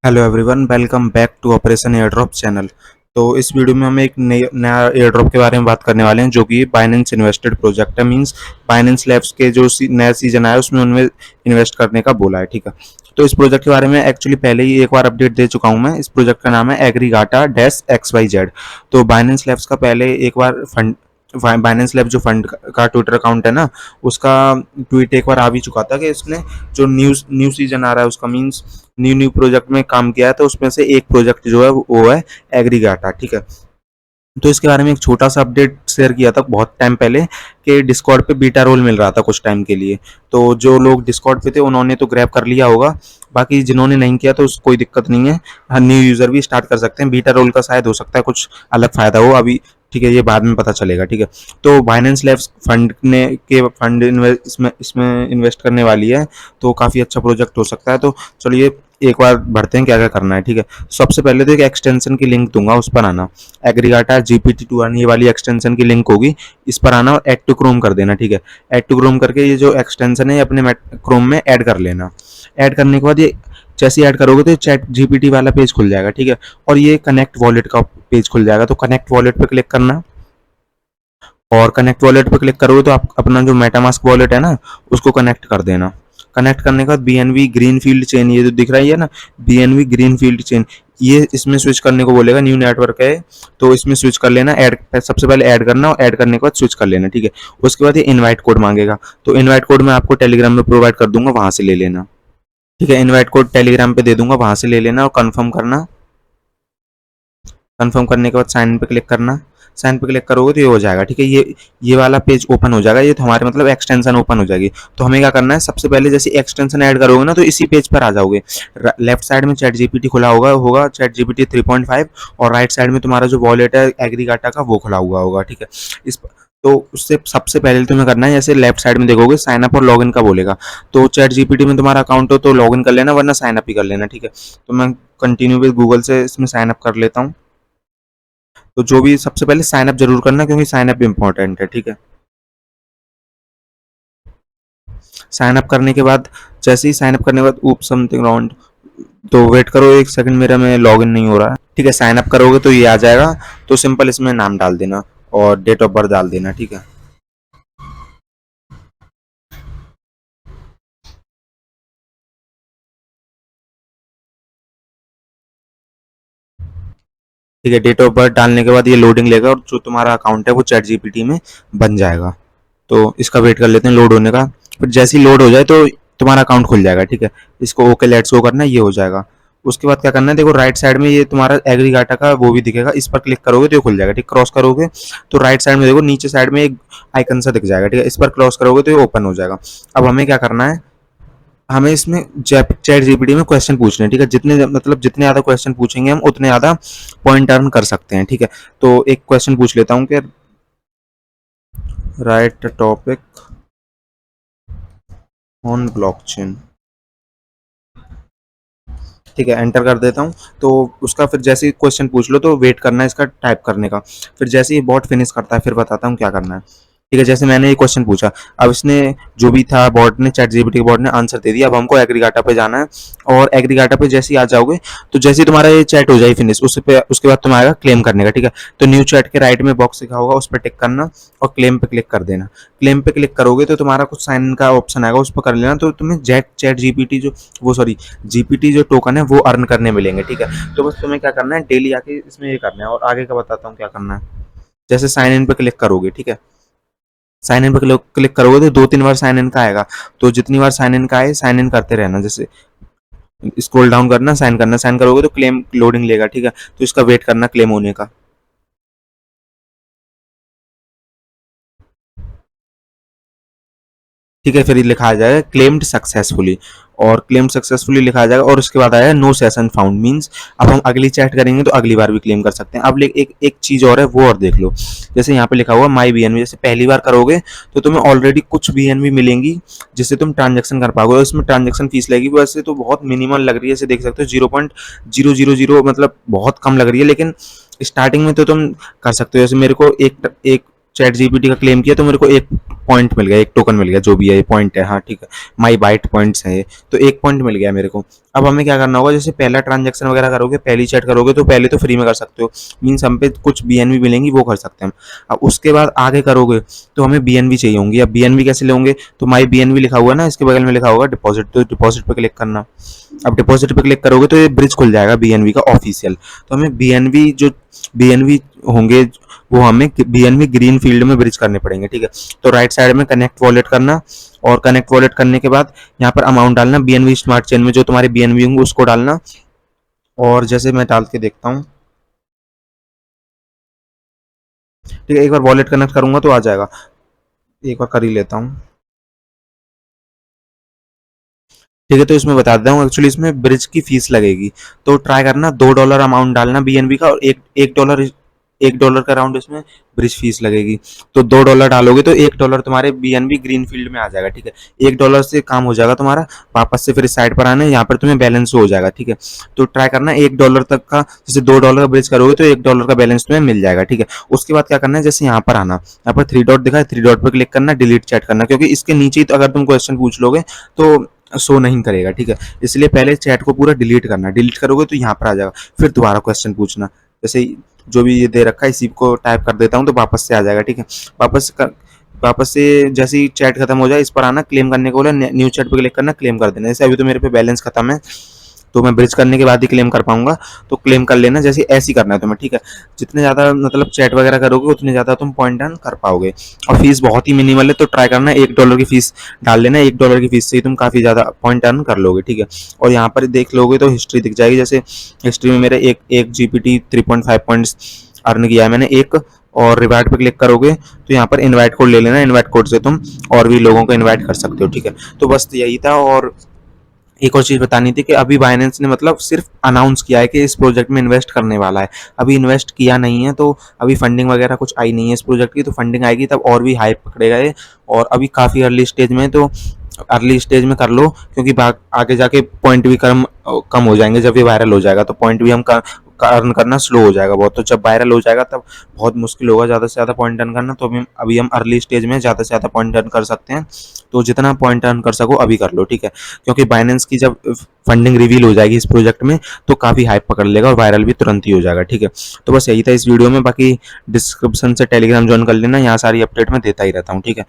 Hello everyone, welcome back to operation air drop channel. तो इस video में हम एक नया एयर ड्रॉप के बारे में बात करने वाले हैं, जो कि बाइनेंस इन्वेस्टेड प्रोजेक्ट है। मींस बाइनेंस लैब्स के जो नया सीजन आया उसमें उनमें इन्वेस्ट करने का बोला है। ठीक है, तो इस प्रोजेक्ट के बारे में एक्चुअली पहले ही एक बार अपडेट दे चुका हूं मैं। इस प्रोजेक्ट का नाम है एग्रीगाटा डैश XYZ। तो बाइनेंस लैब्स का पहले एक बार फंड बाइनेंस लैब जो फंड का ट्विटर अकाउंट है ना, उसका ट्वीट एक बार आ भी चुका था कि इसने जो न्यू सीजन आ रहा है उसका मींस न्यू न्यू प्रोजेक्ट में काम किया है। तो उसमें से एक प्रोजेक्ट जो है वो है एग्रीगाटा। ठीक है, तो इसके बारे में एक छोटा सा अपडेट शेयर किया था बहुत टाइम पहले कि डिस्कॉर्ड पे बीटा रोल मिल रहा था कुछ टाइम के लिए। तो जो लोग डिस्कॉर्ड पे थे उन्होंने तो ग्रैब कर लिया होगा, बाकी जिन्होंने नहीं किया तो कोई दिक्कत नहीं है। हाँ, न्यू यूजर भी स्टार्ट कर सकते हैं। बीटा रोल का शायद हो सकता है कुछ अलग फायदा हो अभी। ठीक है, ये बाद में पता चलेगा। ठीक है, तो बाइनेंस लैब्स फंड इसमें इसमें इन्वेस्ट करने वाली है, तो काफ़ी अच्छा प्रोजेक्ट हो सकता है। तो चलिए एक बार बढ़ते हैं क्या क्या करना है। ठीक है, सबसे पहले तो एक एक्सटेंशन की लिंक दूंगा, उस पर आना। एग्रीगाटा GPT-2 ये वाली एक्सटेंशन की लिंक होगी, इस पर आना और ऐड टू क्रोम कर देना। ठीक है, ऐड टू क्रोम करके ये जो एक्सटेंशन है ये अपने क्रोम में ऐड कर लेना। ऐड करने के बाद ये जैसे ऐड करोगे तो चैट GPT वाला पेज खुल जाएगा। ठीक है, और ये कनेक्ट वॉलेट का पेज खुल जाएगा। तो कनेक्ट वॉलेट पे क्लिक करना, और कनेक्ट वॉलेट पे क्लिक करोगे तो आप अपना जो मेटामास्क वॉलेट है ना उसको कनेक्ट कर देना। कनेक्ट करने के बाद BNB ग्रीन फील्ड चेन, ये जो दिख रही है ना, BNB ग्रीन फील्ड चेन, ये इसमें स्विच करने को बोलेगा। न्यू नेटवर्क है तो इसमें स्विच कर लेना। ऐड सबसे पहले ऐड करना और ऐड करने के बाद स्विच कर लेना। ठीक है, उसके बाद ये इनवाइट कोड मांगेगा, तो इनवाइट कोड मैं आपको टेलीग्राम में प्रोवाइड कर दूंगा, वहां से ले लेना। ठीक है, इनवाइट कोड टेलीग्राम पे दे दूंगा, वहां से ले लेना और कंफर्म करना। कंफर्म करने के बाद साइन पे क्लिक करना। साइन पे क्लिक करोगे तो ये हो जाएगा। ठीक है, ये वाला पेज ओपन हो जाएगा। ये तो हमारे मतलब एक्सटेंशन ओपन हो जाएगी। तो हमें क्या करना है, सबसे पहले जैसे एक्सटेंशन ऐड करोगे ना तो इसी पेज पर आ जाओगे। लेफ्ट साइड में चैट जीपीटी खुला होगा चैट जीपीटी 3.5, और राइट साइड में तुम्हारा जो वॉलेट है एग्रीगाटा का वो खुला हुआ होगा। ठीक है, इस तो उससे सबसे पहले तुम्हें करना है, जैसे लेफ्ट साइड में देखोगे साइन अप और लॉगिन का बोलेगा। तो चैट जीपीटी में तुम्हारा अकाउंट हो तो लॉगिन कर लेना, वरना साइन अप ही कर लेना। ठीक है, तो मैं कंटिन्यू विद गूगल से इसमें साइन अप कर लेता हूँ। तो जो भी सबसे पहले साइन अप जरूर करना, क्योंकि साइन अप इंपॉर्टेंट है। ठीक है, साइन अप करने के बाद जैसे ही साइन अप करने के बाद ऊप समथिंग राउंड, तो वेट करो एक सेकंड, मेरा में लॉगिन नहीं हो रहा है। ठीक है, साइन अप करोगे तो ये आ जाएगा। तो सिंपल इसमें नाम डाल देना और डेट ऑफ बर्थ डाल देना। ठीक है, ठीक है, डेट ऑफ बर्थ डालने के बाद ये लोडिंग लेगा और जो तुम्हारा अकाउंट है वो चैट जीपीटी में बन जाएगा। तो इसका वेट कर लेते हैं लोड होने का। फिर जैसे ही लोड हो जाए तो तुम्हारा अकाउंट खुल जाएगा। ठीक है, इसको ओके लेट्स गो करना है, ये हो जाएगा। उसके बाद क्या करना है, देखो राइट साइड में ये तुम्हारा एग्रीगाटा का वो भी दिखेगा, इस पर क्लिक करोगे तो ये खुल जाएगा। ठीक, क्रॉस करोगे तो राइट साइड में देखो नीचे साइड में एक आइकन सा दिख जाएगा। ठीक है, इस पर क्रॉस करोगे तो ये ओपन हो जाएगा। अब हमें क्या करना है, हमें इसमें चैट जीपीटी में क्वेश्चन पूछने हैं। ठीक है, जितने मतलब जितने ज़्यादा क्वेश्चन पूछेंगे हम उतने ज़्यादा पॉइंट अर्न कर सकते हैं। ठीक है, तो एक क्वेश्चन पूछ लेता हूँ कि राइट टॉपिक ऑन ब्लॉकचेन। ठीक है, एंटर कर देता हूँ। तो उसका फिर जैसे ही क्वेश्चन पूछ लो तो वेट करना है इसका टाइप करने का। फिर जैसे ही बॉट फिनिश करता है फिर बताता हूँ क्या करना है। ठीक है, जैसे मैंने ये क्वेश्चन पूछा, अब इसने जो भी था बॉट ने, चैट जीपीटी बॉट ने आंसर दे दिया। अब हमको एग्रीगाटा पे जाना है, और एग्रीगाटा पे जैसे ही आ जाओगे तो जैसे ही तुम्हारा ये चैट हो जाए फिनिश, उसके बाद तुम आएगा क्लेम करने का। ठीक है, तो न्यू चैट के राइट में बॉक्स लिखा होगा, उस पर टिक करना और क्लेम पे क्लिक कर देना। क्लेम पे क्लिक करोगे तो तुम्हारा कुछ साइन इन का ऑप्शन आएगा, उस पर कर लेना। तो तुम्हें चैट जीपीटी जो वो सॉरी जीपीटी जो टोकन है वो अर्न करने मिलेंगे। ठीक है, तो बस तुम्हें क्या करना है, डेली आके इसमें ये करना है, और आगे का बताता हूँ क्या करना है। जैसे साइन इन पे क्लिक करोगे, ठीक है, साइन इन पे क्लिक करोगे तो 2-3 बार साइन इन का आएगा। तो जितनी बार साइन इन का आए साइन इन करते रहना। जैसे स्क्रॉल डाउन करना, साइन करना, साइन करोगे तो क्लेम लोडिंग लेगा। ठीक है, तो इसका वेट करना क्लेम होने का। ठीक है, फिर ये लिखा आ जाएगा क्लेम्ड सक्सेसफुली, और क्लेम्ड सक्सेसफुली लिखा आ जाएगा, और उसके बाद आएगा नो सेशन फाउंड। मींस अब हम अगली चैट करेंगे तो अगली बार भी क्लेम कर सकते हैं। अब एक एक चीज और है, वो और देख लो। जैसे यहाँ पे लिखा हुआ माई BNB, जैसे पहली बार करोगे तो तुम्हें ऑलरेडी कुछ BNB मिलेंगी जिससे तुम ट्रांजेक्शन कर पाओगे, और इसमें ट्रांजेक्शन फीस लगेगी। वैसे तो बहुत मिनिमल लग रही है, जैसे देख सकते हो 0.000, मतलब बहुत कम लग रही है, लेकिन स्टार्टिंग में तो तुम कर सकते हो। जैसे मेरे को एक चैट जीपीटी का क्लेम किया तो मेरे को एक पॉइंट मिल गया, एक टोकन मिल गया, जो भी है ये पॉइंट है, हाँ ठीक है, माई बाइट पॉइंट्स है ये, तो एक पॉइंट मिल गया मेरे को। अब हमें क्या करना होगा, जैसे पहला ट्रांजेक्शन वगैरह करोगे, पहली चैट करोगे तो पहले तो फ्री में कर सकते हो, मीन्स हम पे कुछ बीएनबी मिलेंगी वो कर सकते हैं हम। अब उसके बाद आगे करोगे तो हमें बीएनबी चाहिए होंगी। अब बीएनबी कैसे लेंगे, तो माई बीएनबी लिखा हुआ है ना, इसके बगल में लिखा होगा डिपॉजिट, तो डिपॉजिट पे क्लिक करना। अब डिपॉजिट पे क्लिक करोगे तो ये ब्रिज खुल जाएगा बीएनबी का ऑफिशियल। तो हमें बीएनबी जो बीएनबी होंगे वो हमें बीएनबी ग्रीन फील्ड में ब्रिज करने पड़ेंगे, ठीक है। तो राइट साइड में कनेक्ट वॉलेट करना, और कनेक्ट वॉलेट करने के बाद यहाँ पर अमाउंट डालना, बीएनबी स्मार्ट चेन में जो तुम्हारे बीएनबी होंगे उसको डालना। और जैसे मैं डाल के देखता हूँ, ठीक है, एक बार वॉलेट कनेक्ट करूंगा तो आ जाएगा, एक बार कर ही लेता हूँ। ठीक है, तो इसमें बता देता हूँ, एक्चुअली इसमें ब्रिज की फीस लगेगी, तो ट्राई करना $2 अमाउंट डालना बीएनबी का, और एक $1 का राउंड इसमें ब्रिज फीस लगेगी। तो $2 डालोगे तो $1 तुम्हारे बीएनबी ग्रीन फील्ड में आ जाएगा, ठीक है। $1 से काम हो जाएगा तुम्हारा, वापस से फिर इस साइड पर आना, यहाँ पर तुम्हें बैलेंस हो जाएगा, ठीक है। तो ट्राई करना $1 तक का, जैसे $2 का ब्रिज करोगे तो $1 का बैलेंस तुम्हें मिल जाएगा, ठीक है। उसके बाद क्या करना है, जैसे यहाँ पर आना, यहाँ पर थ्री डॉट दिखा है, थ्री डॉट पर क्लिक करना, डिलीट चैट करना, क्योंकि इसके नीचे ही तो अगर तुम क्वेश्चन पूछ लोगे तो शो नहीं करेगा, ठीक है। इसलिए पहले चैट को पूरा डिलीट करना, डिलीट करोगे तो यहाँ पर आ जाएगा, फिर दोबारा क्वेश्चन पूछना, जैसे जो भी ये दे रखा है इसी को टाइप कर देता हूँ तो वापस से आ जाएगा, ठीक है। वापस से जैसे ही चैट खत्म हो जाए इस पर आना, क्लेम करने को बोला, न्यू चैट पे क्लिक करना, क्लेम कर देना। जैसे अभी तो मेरे पे बैलेंस खत्म है, तो मैं ब्रिज करने के बाद ही क्लेम कर पाऊंगा, तो क्लेम कर लेना, जैसे ऐसे ही करना है तुम्हें, ठीक है। जितने ज़्यादा मतलब चैट वगैरह करोगे उतने ज़्यादा तुम पॉइंट अर्न कर पाओगे, और फीस बहुत ही मिनिमल है, तो ट्राई करना $1 की फीस डाल लेना, $1 की फीस से ही तुम काफ़ी ज़्यादा पॉइंट अर्न कर लोगे, ठीक है। और यहाँ पर देख लोगे तो हिस्ट्री दिख जाएगी, जैसे हिस्ट्री में मेरे एक जीपीटी 3.5 पॉइंट्स अर्न किया है मैंने एक। और रिवार्ड पे क्लिक करोगे तो यहाँ पर इनवाइट कोड ले लेना, इनवाइट कोड से तुम और भी लोगों को इनवाइट कर सकते हो, ठीक है। तो बस यही था। और एक और चीज़ बतानी थी कि अभी बाइनेंस ने मतलब सिर्फ अनाउंस किया है कि इस प्रोजेक्ट में इन्वेस्ट करने वाला है, अभी इन्वेस्ट किया नहीं है, तो अभी फंडिंग वगैरह कुछ आई नहीं है इस प्रोजेक्ट की, तो फंडिंग आएगी तब और भी हाइप पकड़ेगा ये। और अभी काफ़ी अर्ली स्टेज में है, तो अर्ली स्टेज में कर लो, क्योंकि आगे जाके पॉइंट भी कम कम हो जाएंगे, जब ये वायरल हो जाएगा तो पॉइंट भी हम अर्न करना स्लो हो जाएगा बहुत, तो जब वायरल हो जाएगा तब बहुत मुश्किल होगा ज़्यादा से ज़्यादा पॉइंट अर्न करना। तो अभी हम अर्ली स्टेज में ज़्यादा से ज़्यादा पॉइंट अर्न कर सकते हैं, तो जितना पॉइंट अर्न कर सको अभी कर लो, ठीक है। क्योंकि बाइनेंस की जब फंडिंग रिवील हो जाएगी इस प्रोजेक्ट में तो काफ़ी हाइप पकड़ लेगा और वायरल भी तुरंत ही हो जाएगा, ठीक है। तो बस यही था इस वीडियो में, बाकी डिस्क्रिप्शन से टेलीग्राम ज्वाइन कर लेना, यहाँ सारी अपडेट मैं देता ही रहता हूँ, ठीक है।